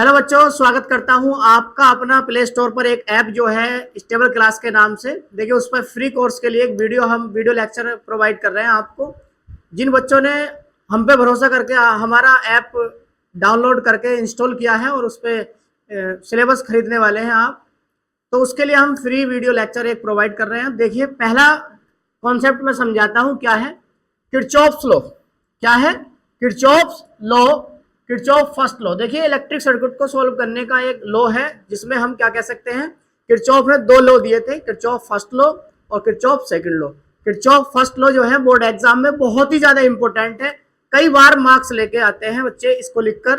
Hello बच्चों, स्वागत करता हूं आपका अपना प्ले स्टोर पर एक ऐप जो है स्टेबल क्लास के नाम से। देखिए, उस पर फ्री कोर्स के लिए एक वीडियो लेक्चर प्रोवाइड कर रहे हैं आपको। जिन बच्चों ने हम पे भरोसा करके हमारा ऐप डाउनलोड करके इंस्टॉल किया है और उस पर सिलेबस खरीदने वाले हैं आप, तो उसके लिए हम फ्री वीडियो लेक्चर एक प्रोवाइड कर रहे हैं। देखिए, पहला कॉन्सेप्ट मैं समझाता हूँ क्या है। किरचॉफ्स लॉ क्या है? Kirchhoff's law, Kirchhoff first law. देखिए, इलेक्ट्रिक सर्किट को सॉल्व करने का एक लॉ है जिसमें हम क्या कह सकते हैं, किरचॉफ ने दो लॉ दिए थे, किरचॉफ फर्स्ट लॉ और Kirchhoff second law. Kirchhoff first law जो है बोर्ड एग्जाम में बहुत ही ज्यादा इंपॉर्टेंट है। कई बार मार्क्स लेके आते हैं बच्चे इसको लिखकर,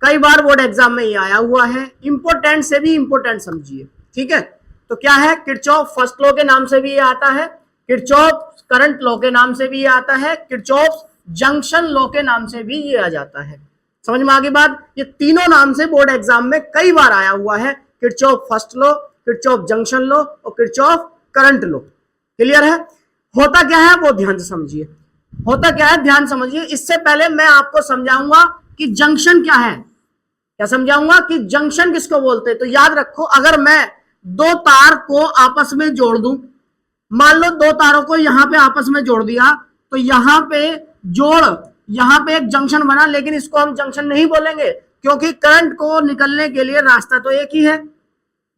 कई बार बोर्ड एग्जाम में ये आया हुआ है। इंपॉर्टेंट से भी इंपॉर्टेंट समझिए, ठीक है। तो क्या है, किरचॉफ फर्स्ट लॉ के नाम से भी ये आता है, किरचॉफ करंट लॉ के नाम से भी ये आता है, किरचॉफ जंक्शन लॉ के नाम से भी ये आ जाता है। समझ में आ गई बात? ये तीनों नाम से बोर्ड एग्जाम में कई बार आया हुआ है, Kirchhoff first law, Kirchhoff junction law और किरचॉफ करंट लॉ। क्लियर है? होता क्या है वो ध्यान से समझिए, होता क्या है ध्यान समझिए। इससे पहले मैं आपको समझाऊंगा कि जंक्शन क्या है। क्या समझाऊंगा कि जंक्शन किसको बोलते हैं। तो याद रखो, अगर मैं दो तार को आपस में जोड़ दूं, मान लो दो तारों को यहां पे आपस में जोड़ दिया, तो यहां पे यहां पे एक जंक्शन बना, लेकिन इसको हम जंक्शन नहीं बोलेंगे क्योंकि करंट को निकलने के लिए रास्ता तो एक ही है,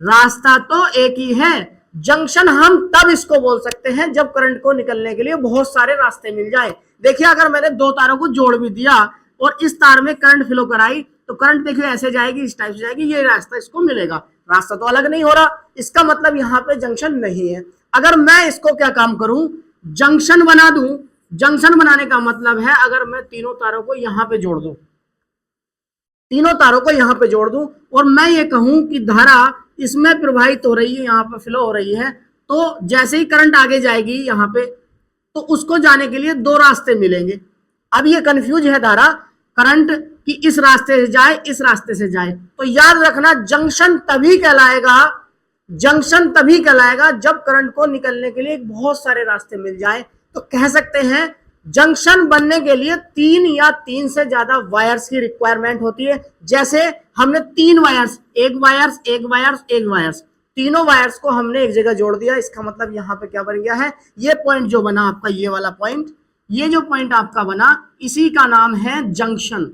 रास्ता तो एक ही है। जंक्शन हम तब इसको बोल सकते हैं जब करंट को निकलने के लिए बहुत सारे रास्ते मिल जाए। देखिए, अगर मैंने दो तारों को जोड़ भी दिया और इस तार में करंट फ्लो कराई, तो करंट देखिए ऐसे जाएगी, इस टाइप से जाएगी, ये रास्ता इसको मिलेगा। रास्ता तो अलग नहीं हो रहा, इसका मतलब यहाँ पे जंक्शन नहीं है। अगर मैं इसको क्या काम करूं, जंक्शन बना दूं। जंक्शन बनाने का मतलब है अगर मैं तीनों तारों को यहां पे जोड़ दूं, तीनों तारों को यहां पे जोड़ दूं और मैं ये कहूं कि धारा इसमें प्रवाहित हो रही है, यहां पे फ्लो हो रही है, तो जैसे ही करंट आगे जाएगी यहां पे, तो उसको जाने के लिए दो रास्ते मिलेंगे। अब ये कंफ्यूज है धारा, करंट कि इस रास्ते से जाए, इस रास्ते से जाए। तो याद रखना, जंक्शन तभी कहलाएगा, जंक्शन तभी कहलाएगा जब करंट को निकलने के लिए बहुत सारे रास्ते मिल जाए। तो कह सकते हैं जंक्शन बनने के लिए तीन या तीन से ज्यादा वायर्स की रिक्वायरमेंट होती है। जैसे हमने तीन वायर्स, एक वायर्स, एक वायर्स, एक वायर्स, तीनों वायर्स को हमने एक जगह जोड़ दिया। इसका मतलब यहां पे क्या बन गया है, ये पॉइंट जो बना आपका, ये वाला पॉइंट, ये जो पॉइंट आपका बना, इसी का नाम है जंक्शन।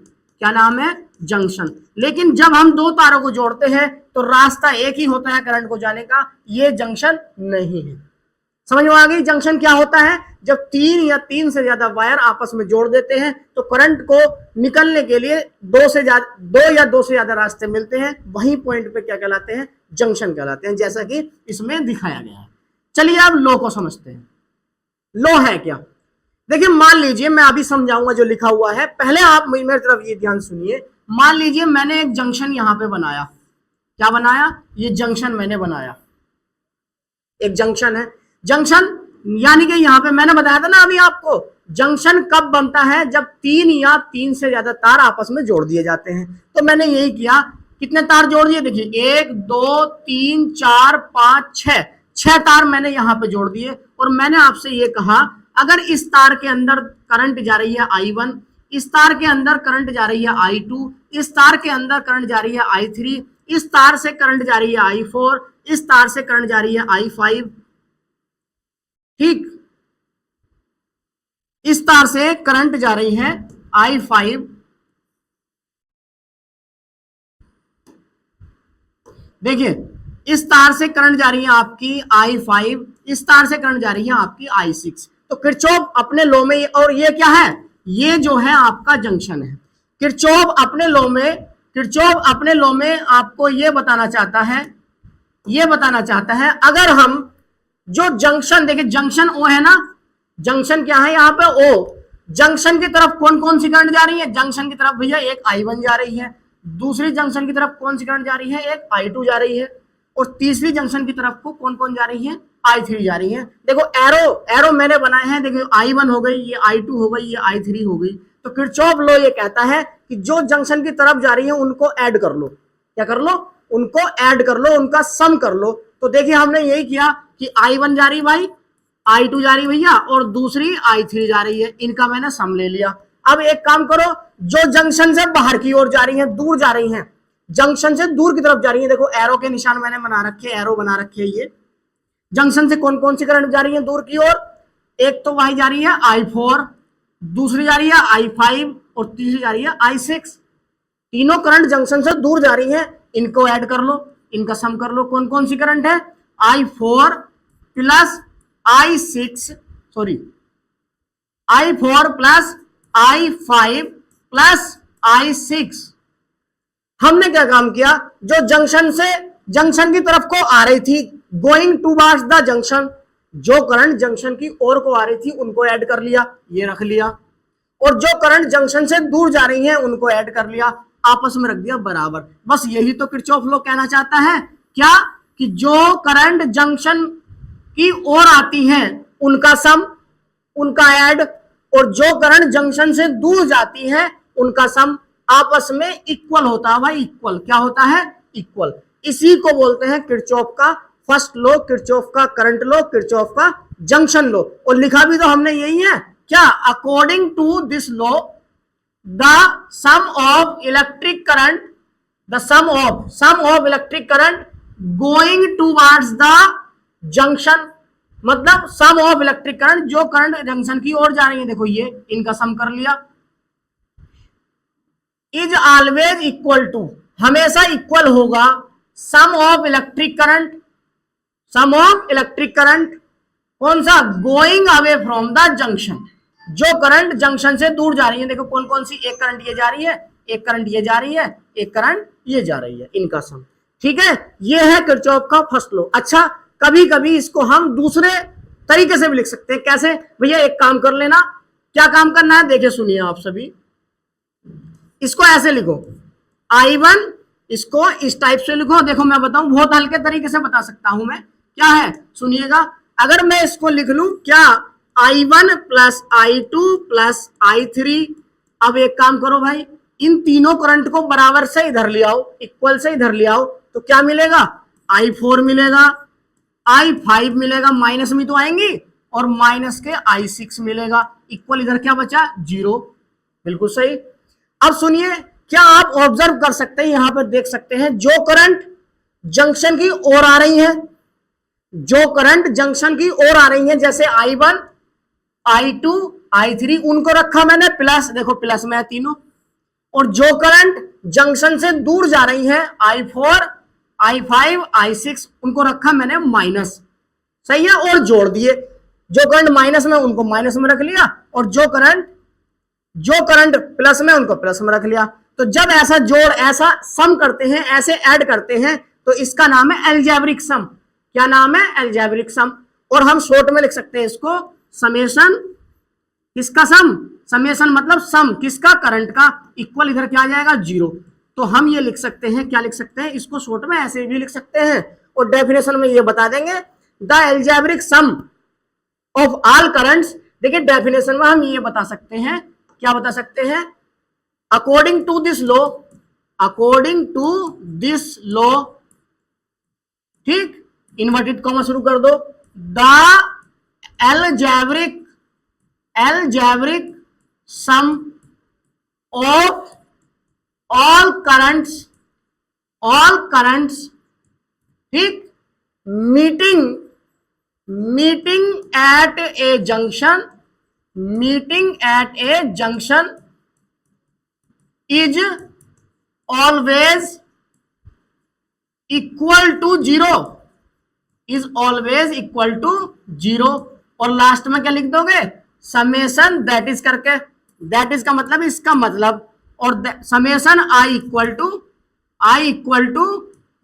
क्या नाम है? जंक्शन। लेकिन जब हम दो तारों को जोड़ते हैं तो रास्ता एक ही होता है करंट को जाने का, ये जंक्शन नहीं है। समझ में आ गई? जंक्शन क्या होता है, जब तीन या तीन से ज्यादा वायर आपस में जोड़ देते हैं तो करंट को निकलने के लिए दो या दो से ज्यादा रास्ते मिलते हैं। वही पॉइंट पे क्या कहलाते हैं, जंक्शन कहलाते हैं, जैसा कि इसमें दिखाया गया है। चलिए अब लॉ को समझते हैं। लॉ है क्या? देखिए, मान लीजिए, मैं अभी समझाऊंगा जो लिखा हुआ है, पहले आप मेरी तरफ ये ध्यान सुनिए। मान लीजिए मैंने एक जंक्शन यहां पे बनाया। क्या बनाया? ये जंक्शन मैंने बनाया, एक जंक्शन है। जंक्शन यानी कि यहां पे मैंने बताया था ना अभी आपको, जंक्शन कब बनता है, जब तीन या तीन से ज्यादा तार आपस में जोड़ दिए जाते हैं। तो मैंने यही किया, कितने तार जोड़ दिए, देखिए 1 2 3 4 5 6, 6 तार मैंने यहां पे जोड़ दिए। और मैंने आपसे ये कहा, अगर इस तार के अंदर करंट जा रही है I1, इस तार के अंदर करंट जा रही है I2, इस तार के अंदर करंट जा रही है I3, इस तार से करंट जा रही है I4, इस तार से करंट जा रही है I5, ठीक, इस तार से करंट जा रही है I5, देखिए इस तार से करंट जा रही है आपकी I5, इस तार से करंट जा रही है आपकी I6। तो किरचॉफ अपने लॉ में, और ये क्या है, ये जो है आपका जंक्शन है। किरचॉफ अपने लॉ में, किरचॉफ अपने लॉ में आपको ये बताना चाहता है, ये बताना चाहता है, अगर हम जो जंक्शन, देखिए जंक्शन O है ना, जंक्शन क्या है यहाँ पे O, जंक्शन की तरफ कौन कौन सी करंट जा रही है, जंक्शन की तरफ भैया एक I1 जा रही है, दूसरी जंक्शन की तरफ कौन सी करंट जा रही है, एक I2 जा रही है, और तीसरी जंक्शन की तरफ को कौन कौन जा रही है, I3 जा रही है। देखो एरो मैंने बनाए हैं, देखिए I1 हो गई, ये I2 हो गई, ये I3 हो गई। तो किरचॉफ लॉ ये कहता है कि जो जंक्शन की तरफ जा रही है उनको ऐड कर लो। क्या कर लो? उनको ऐड कर लो, उनका सम कर लो। तो देखिए हमने यही किया कि I1 जा रही भाई, I2 जा रही भैया, और दूसरी I3 जा रही है, इनका मैंने सम ले लिया। अब एक काम करो, जो जंक्शन से बाहर की ओर जा रही है, दूर जा रही है, जंक्शन से दूर की तरफ जा रही है, देखो एरो के निशान मैंने बना रखे, एरो बना रखे है। ये जंक्शन से कौन कौन सी करंट जा रही है दूर की ओर? एक तो वही जा रही है I4, दूसरी जा रही है I5 और तीसरी जा रही है I6। तीनों करंट जंक्शन से दूर जा रही है, इनको ऐड कर लो, इनका सम कर लो। कौन कौन सी करंट है? I4 plus I6, sorry I4 plus I5 plus I6। हमने क्या काम किया, जो जंक्शन से जंक्शन की तरफ को आ रही थी, गोइंग टूवर्ड्स द जंक्शन, जो करंट जंक्शन की ओर को आ रही थी उनको ऐड कर लिया, ये रख लिया, और जो करंट जंक्शन से दूर जा रही है उनको ऐड कर लिया, आपस में रख दिया बराबर। बस यही तो किरचॉफ लॉ कहना चाहता है, क्या कि जो करंट जंक्शन की ओर आती है उनका सम, उनका ऐड, और जो करंट जंक्शन से दूर जाती है उनका सम आपस में इक्वल होता है। भाई इक्वल क्या होता है? इक्वल। इसी को बोलते हैं किरचॉफ का फर्स्ट लॉ, किरचॉफ का करंट लॉ, किरचॉफ का जंक्शन लॉ। और लिखा भी तो हमने यही है क्या? According to this law the sum of electric current, the sum of electric current going towards the junction, मतलब सम ऑफ इलेक्ट्रिक करंट, जो करंट जंक्शन की ओर जा रही है, देखो ये इनका सम कर लिया, इज ऑलवेज इक्वल टू, हमेशा इक्वल होगा, sum of electric current, sum of electric current कौन सा? Going away from the junction, जो करंट जंक्शन से दूर जा रही है, देखो कौन कौन सी, एक करंट ये जा रही है, एक करंट ये जा रही है, एक करंट ये जा रही है, इनका सम। ठीक है, ये है किरचॉफ का फर्स्ट लॉ। अच्छा, कभी कभी इसको हम दूसरे तरीके से भी लिख सकते हैं। कैसे भैया? एक काम कर लेना, क्या काम करना है देखिए, सुनिए आप सभी, इसको ऐसे लिखो I1, इसको इस टाइप से लिखो। देखो मैं बताऊं, बहुत हल्के तरीके से बता सकता हूं मैं, क्या है सुनिएगा। अगर मैं इसको लिख लूं क्या, I1 plus I2 plus I3, अब एक काम करो भाई, इन तीनों करंट को बराबर से इधर ले आओ, इक्वल से इधर ले आओ, तो क्या मिलेगा? I4 मिलेगा, I5 मिलेगा, माइनस में तो आएंगी, और माइनस के I6 मिलेगा, इक्वल इधर क्या बचा? 0। बिल्कुल सही। अब सुनिए, क्या आप ऑब्जर्व कर सकते हैं, यहां पर देख सकते हैं, जो करंट जंक्शन की ओर आ रही है, जो करंट जंक्शन की ओर आ रही है, जैसे I1, I2, I3, उनको रखा मैंने प्लस, देखो प्लस में है तीनों, और जो करंट जंक्शन से दूर जा रही है, I4, I5, I6, उनको रखा मैंने माइनस। सही है, और जोड़ दिए, जो करंट माइनस में उनको माइनस में रख लिया, और जो करंट प्लस में उनको प्लस में रख लिया। तो जब ऐसा जोड़, ऐसा सम करते हैं, ऐसे ऐड करते हैं, तो इसका नाम है अलजेब्रिक सम। क्या नाम है? अलजेब्रिक सम। और हम शॉर्ट में लिख सकते हैं इसको समेशन, किसका सम? समेशन मतलब सम किसका? करंट का, इक्वल इधर क्या आ जाएगा? 0। तो हम ये लिख सकते हैं, क्या लिख सकते हैं इसको शॉर्ट में, ऐसे भी लिख सकते हैं, और डेफिनेशन में ये बता देंगे, the algebraic sum of all currents. देखिए डेफिनेशन में हम ये बता सकते हैं, क्या बता सकते हैं? According to this law, according to this law, ठीक, इन्वर्टेड कॉमा शुरू कर दो, the algebraic sum of all currents, ठीक, meeting at a junction is always equal to 0, is always equal to 0। और लास्ट में क्या लिख दोगे? समेशन दैट इज करके, दैट इज का मतलब इसका मतलब, और समेशन आई इक्वल टू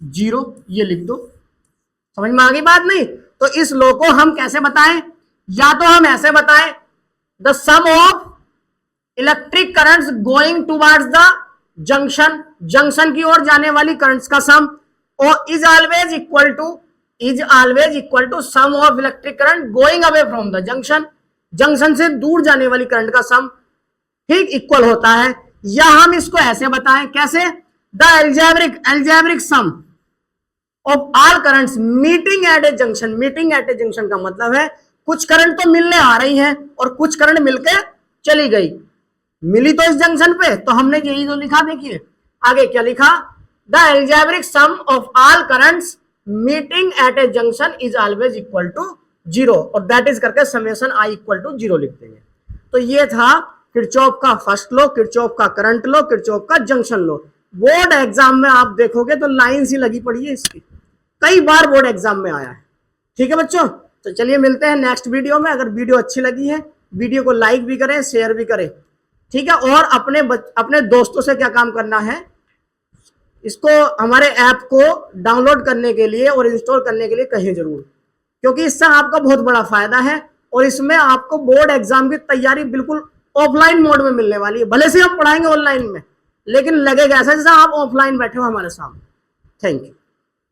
0, ये लिख दो। समझ में आ गई बात? नहीं तो इस लॉ को हम कैसे बताएं? या तो हम ऐसे बताएं, the sum of electric currents going towards the junction की ओर जाने वाली करंट्स का सम, और is always equal to sum of electric current going away from the junction से दूर जाने वाली करंट का सम, ठीक, इक्वल होता है। या हम इसको ऐसे बताएं, कैसे? The algebraic sum of all currents meeting at a junction का मतलब है कुछ करंट तो मिलने आ रही हैं और कुछ करंट मिलके चली गई, मिली तो इस जंक्शन पे, तो हमने यही तो लिखा। देखिए आगे क्या लिखा, the algebraic sum of all currents meeting at a junction is always equal to 0, और दैट इज करके समेशन आई इक्वल टू 0 लिख देंगे। तो ये था किरचॉफ का फर्स्ट लॉ, किरचॉफ का करंट लॉ, किरचॉफ का जंक्शन लॉ। बोर्ड एग्जाम में आप देखोगे तो लाइन सी लगी पड़ी है इसकी, कई बार बोर्ड एग्जाम में आया है। ठीक है बच्चों, तो चलिए मिलते हैं नेक्स्ट वीडियो में। अगर वीडियो अच्छी लगी है, वीडियो को लाइक भी करें, शेयर भी करें। ठीक है, और अपने दोस्तों से क्या काम करना है, इसको हमारे ऐप को डाउनलोड करने के लिए और इंस्टॉल करने के लिए कहें जरूर, क्योंकि इससे आपका बहुत बड़ा फायदा है। और इसमें आपको बोर्ड एग्जाम की तैयारी बिल्कुल ऑफलाइन मोड में मिलने वाली है। भले से हम पढ़ाएंगे ऑनलाइन में, लेकिन लगेगा ऐसा जैसा आप ऑफलाइन बैठे हो हमारे सामने। Thank you.